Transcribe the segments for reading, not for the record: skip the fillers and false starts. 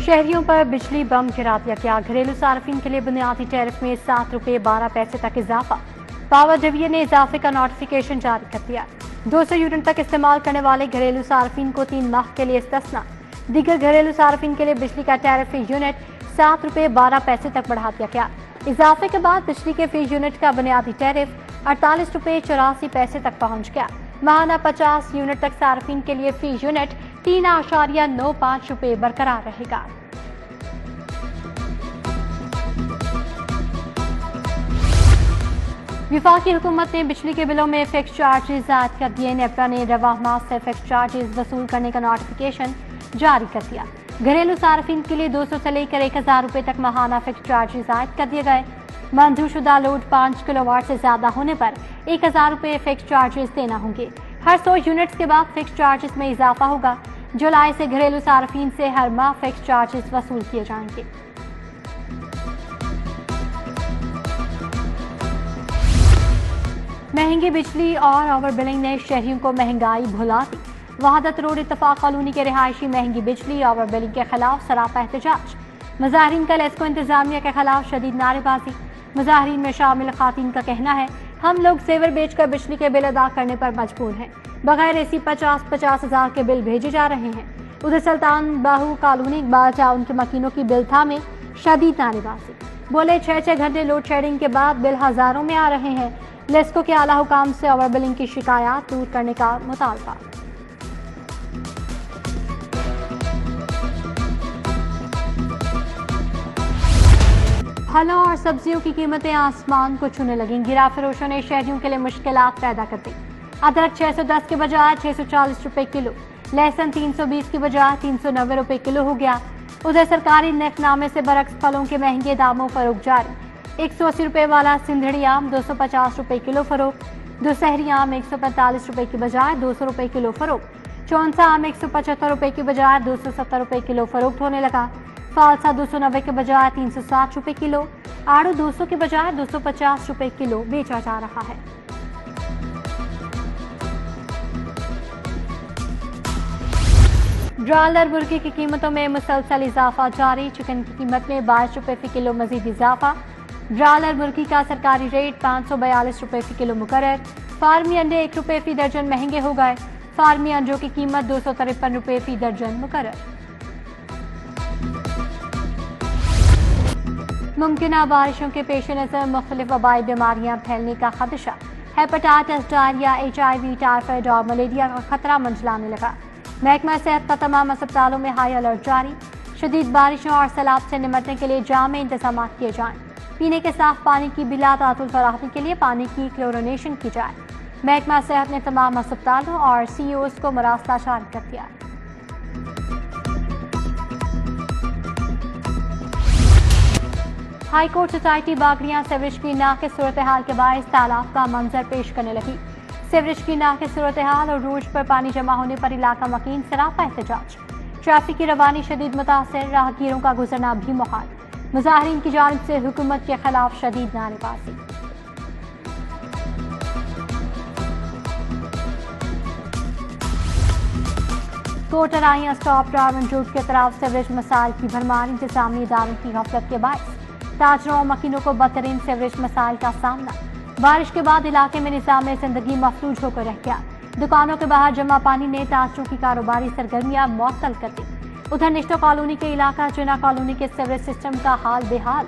शहरियों पर बिजली बम गिरा दिया गया। घरेलू सार्फिन के लिए बुनियादी टैरिफ में 7 रुपये 12 पैसे तक इजाफा। पावर डिवीजन ने इजाफे का नोटिफिकेशन जारी कर दिया। 200 यूनिट तक इस्तेमाल करने वाले घरेलू सार्फिन को 3 माह के लिए इस्तिस्ना। दीगर घरेलू सार्फिन के लिए बिजली का टैरिफ फी यूनिट 7 रुपये 12 पैसे तक बढ़ा दिया गया। इजाफे के बाद बिजली के फी यूनिट का बुनियादी टैरिफ 48 रुपये 84 पैसे तक पहुंच गया। माहाना 50 यूनिट तक सार्फिन के लिए फी यूनिट 3.95 रुपये बरकरार रहेगा। विफाकी हुकूमत ने बिजली के बिलों में फिक्स चार्जेस ऐड कर दिए। नेपरा ने रवाह माह से फिक्स चार्जेस वसूल करने का नोटिफिकेशन जारी कर दिया। घरेलू सार्फिन के लिए 200 से लेकर 1000 रुपये तक माहाना फिक्स चार्जेस ऐड कर दिए गए। मंजूरशुदा लोड 5 किलोवाट से ज्यादा होने पर 1000 रुपये फिक्स चार्जेस देना होंगे। हर 100 यूनिट्स के बाद फिक्स चार्जेस में इजाफा होगा। जुलाई से घरेलू सार्फिन से हर माह फिक्स चार्जेस वसूल किए जाएंगे। महंगी बिजली और ओवर बिलिंग ने शहरियों को महंगाई भुला दी। वहादत रोड इत्तफाक कॉलोनी के रिहायशी महंगी बिजली ओवर बिलिंग के खिलाफ सरापा एहतजाज। मुजाहरीन का लेस्को इंतजामिया के खिलाफ शदीद नारेबाजी। मुजाहरीन में शामिल खातून का कहना है, हम लोग सेवर बेचकर बिजली के बिल अदा करने पर मजबूर हैं। बगैर एसी 50 हजार के बिल भेजे जा रहे हैं। उधर सुल्तान बाहू कॉलोनी इकबाल टाउन के मकीनों की बिल था में शदीद नारेबाजी। बोले 6 घंटे लोड शेडिंग के बाद बिल हजारों में आ रहे हैं। लेस्को के आला हुकाम से ओवर बिलिंग की शिकायत दूर करने का मुतालबा। फलों और सब्जियों की कीमतें आसमान को छूने लगी। गिरा फरोशों ने शहरियों के लिए मुश्किलात पैदा कर दी। अदरक 610 के बजाय 640 रुपए किलो, लहसुन 320 की बजाय 390 रुपए किलो हो गया। उधर सरकारी नरखनामे से बरक्स फलों के महंगे दामों फरोख्त जारी। 180 रुपए वाला सिंधड़ी आम 250 रुपए किलो फरोख्त। दुशहरी आम 145 रुपए की बजाय 200 रुपए किलो फरोख्त। चौंसा आम 175 रुपए की बजाय 270 रुपए किलो फरोख्त होने लगा। फालसा 290 के बजाय 360 रुपए किलो, आड़ू 200 के बजाय 250 रुपए किलो बेचा जा रहा है। ब्रायलर मुर्गी की कीमतों में मुसलसल इजाफा जारी। चिकन की कीमत में 22 रुपए फी किलो मजीद इजाफा। ब्रायलर मुर्गी का सरकारी रेट 542 रुपए फी किलो मुकर्रर। फार्मी अंडे 1 रुपए फी दर्जन महंगे हो गए। फार्मी अंडों की कीमत 253 रुपए फी दर्जन मुकर्रर। मुमकिना बारिशों के पेश नज़र मुख्तलिफ वबाई बीमारियां फैलने का खदशा। हेपेटाइटिस, डायरिया, HIV, टाइफाइड और मलेरिया का खतरा मंडलाने लगा। महकमा सेहत का तमाम अस्पतालों में हाई अलर्ट जारी। शदीद बारिशों और सैलाब से निमटने के लिए जामे इंतजाम किए जाएं। पीने के साफ पानी की बिला तातुल फराहमी के लिए पानी की क्लोरिनेशन की जाए। महकमा सेहत ने तमाम अस्पतालों और CEOs को मरासला जारी कर दिया। हाई कोर्ट सोसाइटी बागड़ियां सीवरेज की नाक़िस सूरत हाल के बायस तालाब का मंजर पेश करने लगी। सीवरेज की नाक़िस सूरत हाल और रोज पर पानी जमा होने पर इलाका मकीन सरापा एहतजाज। ट्रैफिक की रवानी शदीद मुतासर, राहगीरों का गुजरना भी मुहाल। मुजाहरीन की जानिब से हुकूमत के खिलाफ शदीद नारेबाजी। कोटराइयां स्टॉप डार्वन रोड के तरफ सीवरेज मसाइल की भरमार। इंतजामी इदारों की गफलत के बायस ताजरों और मकीनों को बदतरीन सीवरेज मसाइल का सामना। बारिश के बाद इलाके में निज़ाम जिंदगी मफलूज होकर रह गया। दुकानों के बाहर जमा पानी ने ताजरों की कारोबारी सरगर्मियां मुअत्तल कर दी। उधर निश्तो कॉलोनी के इलाका जिना कॉलोनी के सीवरेज सिस्टम का हाल बेहाल।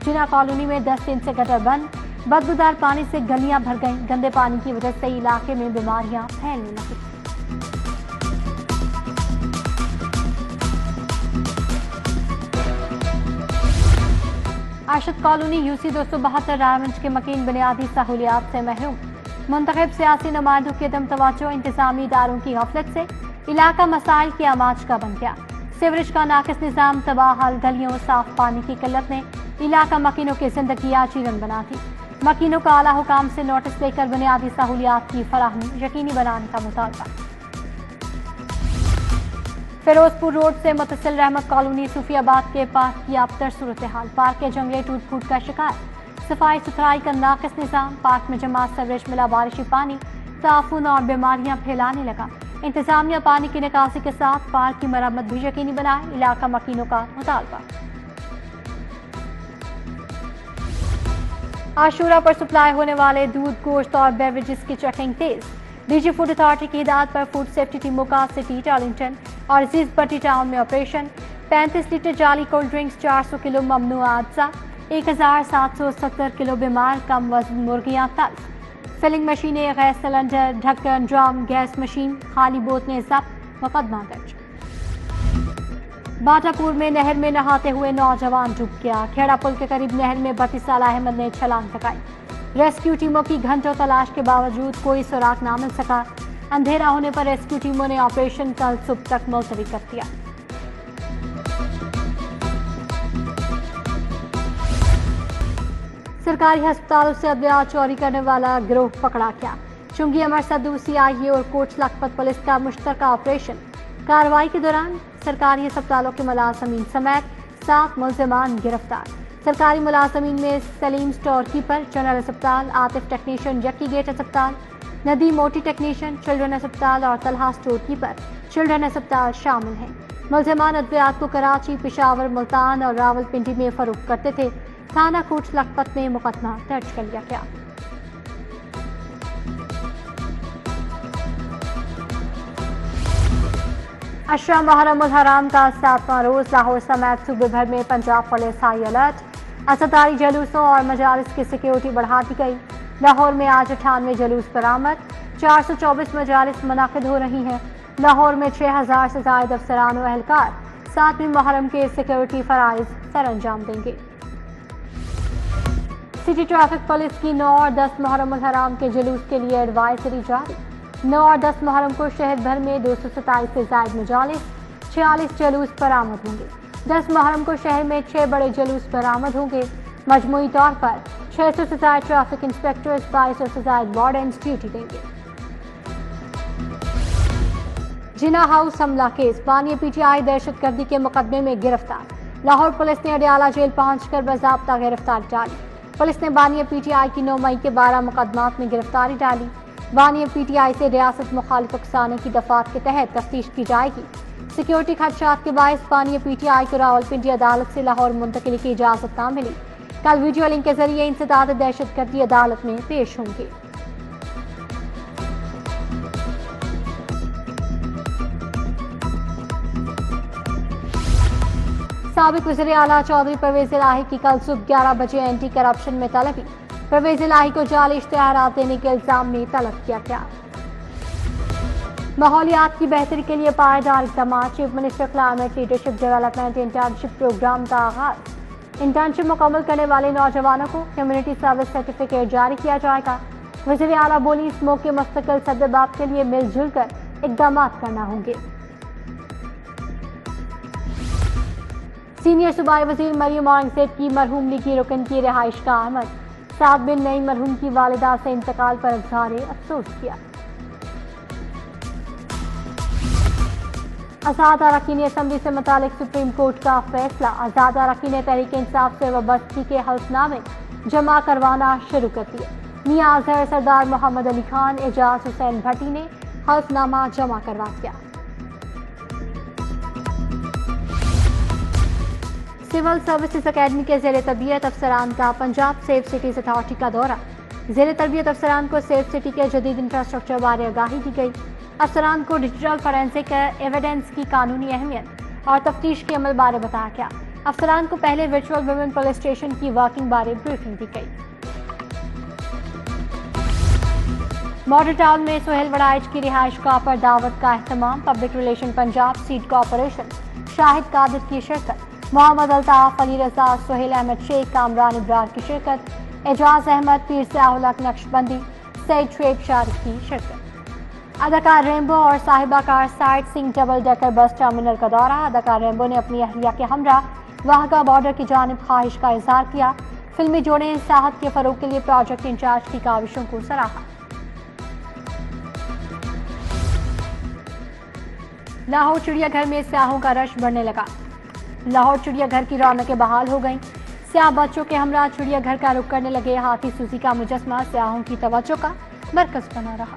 जिना कॉलोनी में 10 दिन से गटर बंद। बदबूदार पानी से गलियां भर गईं। गंदे पानी की वजह से इलाके में बीमारियां फैलने लगी। आशद कॉलोनी UC 272 रायगंज के मकीन बुनियादी सहूलियात से महरूम। मुंतखब सियासी नुमाइंदों की अदम तवज्जो, इंतजामी इदारों की गफलत से इलाका मसाइल की आमाज का बन गया। सीवरेज का नाकिस निज़ाम, तबाहल गलियों, साफ पानी की किल्लत ने इलाका मकीनों की जिंदगी आजीवन बना दी। मकीनों का आला हुकाम से नोटिस लेकर बुनियादी सहूलियात की फराहमी यकीनी बनाने का मुतालबा। फिरोजपुर रोड से मुतसिल रहमत कॉलोनी सूफियाबाद के पार्क की अबतर सूरत हाल। पार्क के जंगले टूट फूट का शिकार। सफाई सुथराई का नाकिस निज़ाम। पार्क में जमा सीवरेज मिला बारिशी पानी ताफून और बीमारियां फैलाने लगा। इंतजामिया पानी की निकासी के साथ पार्क की मरम्मत भी यकीनी बनाए, इलाका मकीनों का मुतालबा। आशूरा पर सप्लाई होने वाले दूध, गोश्त और बेवरेजेस की चेकिंग तेज। डीजी फूड अथॉरिटी की हिदायत पर फूड सेफ्टी टीमों का सिटी, टार्लिंगटन और अजीज बट्टी टाउन में ऑपरेशन। 35 लीटर जाली कोल्ड ड्रिंक्स, 400 किलो ममनुआ अज्जा, 1770 किलो बीमार कम वजन मुर्गियां तल्फ। फिलिंग मशीनें, गैस सिलेंडर, ढक्कन, ड्रम, गैस मशीन, खाली बोतलें जब्त, मुकदमा दर्ज। बाटापुर में नहर में नहाते हुए नौजवान डूब गया। खेड़ा पुल के करीब नहर में 32 साल अहमद ने छलांग लगाई। रेस्क्यू टीमों की घंटों तलाश के बावजूद कोई सुराग ना मिल सका। अंधेरा होने पर रेस्क्यू टीमों ने ऑपरेशन कल सुबह तक मुलतवी कर दिया। सरकारी अस्पतालों से अद्वियात चोरी करने वाला गिरोह पकड़ा गया। चुंगी अमर सद्दू, सीआईए और कोच लखपत पुलिस का मुश्तरका ऑपरेशन। कार्रवाई के दौरान सरकारी अस्पतालों के मुलाजमीन समेत 7 मुलजमान गिरफ्तार। सरकारी मुलाजमीन में सलीम स्टोर कीपर, जनरल अस्पताल, आतिफ टेक्नीशियन, जक्की गेट अस्पताल, नदी मोटी टेक्नीशियन, चिल्ड्रन अस्पताल और तलहा स्टोर कीपर, चिल्ड्रन अस्पताल शामिल हैं। मुलजमान अद्वियात को कराची, पिशावर, मुल्तान और रावलपिंडी में फरोख्त करते थे। थाना कोच लखपत में मुकदमा दर्ज कर लिया गया। अशरा मुहर्रम उल हराम का 7वां रोज लाहौर समेत सूबे भर में पंजाब पुलिस हाई अलर्ट। असदारी जुलूसों और मजालिस की सिक्योरिटी बढ़ा दी गई। लाहौर में आज 98 जुलूस बरामद, 424 मजालिस मुनाकिद हो रही हैं। लाहौर में 6000 से ज्यादा अफसरान व एहलकार 7वीं मुहर्रम के सिक्योरिटी फराइज सर अंजाम देंगे। सिटी ट्रैफिक पुलिस की 9 और 10 मुहर्रम उल हराम के जुलूस के लिए एडवाइजरी जारी। 9 और 10 मुहर्रम को शहर भर में 227 से ज्यादा मजालिस, 46 जुलूस बरामद होंगे। 10 मुहर्रम को शहर में 6 बड़े जुलूस बरामद होंगे। मजमूई तौर पर 600 से ज्यादा ट्रैफिक इंस्पेक्टर्स, 2200 से ज्यादा वार्डन्स ड्यूटी देंगे। जिना हाउस हमला केस, बानिया पीटीआई दहशतगर्दी के मुकदमे में गिरफ्तार। लाहौर पुलिस ने अडियाला जेल पहुंचकर बाज़ाब्ता गिरफ्तारी डाली। पुलिस ने बानिया पीटीआई की 9 मई के 12 मुकदमात में गिरफ्तारी डाली। बानिया पीटीआई से रियासत मुखालिफ अफसानों की दफात के तहत तफ्तीश की जाएगी। सिक्योरिटी खदशात के बायस बानिया पीटीआई को रावलपिंडी अदालत से लाहौर मुंतकिली की इजाजत न मिली। कल वीडियो लिंक के जरिए इंसदाद दहशतगर्दी अदालत में पेश होंगे। साबिक वज़ीर आला चौधरी परवेज इलाही की कल सुबह 11 बजे एंटी करप्शन में तलबी। परवेज इलाही को जाली इश्तिहारात देने के इल्जाम में तलब किया गया। माहौलियात की बेहतरी के लिए पायदार इक़दाम, chief minister climate leadership development internship programme का आगाज। इंटर्नशिप मुकम्मल करने वाले नौजवानों को कम्युनिटी सर्विस सर्टिफिकेट जारी किया जाएगा। वज़ीर आला बोली, इस मौके मुस्तकिल सदबाब के लिए मिलजुल कर इक़दाम करना होंगे। सीनियर सूबाई वज़ीर मरियम औरंगज़ेब की मरहूम लीगी रुकन की रिहाइश का अहमद। 7 बिन नई मरहूम की वालिदा से इंतकाल पर इज़हार अफसोस किया। आज़ाद अरकान असम्बली से मुतालिक सुप्रीम कोर्ट का फैसला। आज़ाद अरकान तहरीक इंसाफ से वाबस्तगी के हल्फनामे जमा करवाना शुरू कर दिया। मियां अजहर, सरदार मोहम्मद अली खान, एजाज हुसैन भट्टी ने हल्फनामा जमा करवा दिया। सिविल सर्विसेज अकेडमी के ज़ेर तरबियत अफसरान का पंजाब सेफ सिटीज अथॉरिटी का दौरा। ज़ेर तरबियत अफसरान को सेफ सिटी के जदीद इंफ्रास्ट्रक्चर बारे आगाही दी गई। अफसरान को डिजिटल फॉरेंसिक एविडेंस की कानूनी अहमियत और तफ्तीश के अमल बारे बताया गया। अफसरान को पहले वर्चुअल वुमेन पुलिस स्टेशन की वर्किंग बारे ब्रीफिंग दी गई। मॉडल टाउन में सुहेल वड़ाइच की रिहाइश गाह पर दावत का अहतमाम। Public relation Punjab seed corporation, Shahid Qadir की शिरकत, मोहम्मद अल्ताफ, अली रजा, सुहेल अहमद शेख, कामरान इब्रार की शिरकत, एजाज अहमद, पीर सयाहुल हक नक्शबंदी, सईद शुएब शारिक की शिरकत। अदाकार रेम्बो और साहिबा car site Singh double decker bus terminal का दौरा। अदाकार रेम्बो ने अपनी अहलिया के हमरा वाहगा बॉर्डर की जानिब ख्वाहिश का इजहार किया। फिल्मी जोड़े ने सियाहत के फरोग के लिए प्रोजेक्ट इंचार्ज की काविशों को सराहा। लाहौर चिड़ियाघर में सियाहों का रश बढ़ने लगा। लाहौर चिड़ियाघर की रौनकें बहाल हो गईं। सियाह बच्चों के हमरा चिड़ियाघर का रुख करने लगे। हाथी सूजी का मुजस्मा सियाहों की तवज्जो का मरकज बना रहा।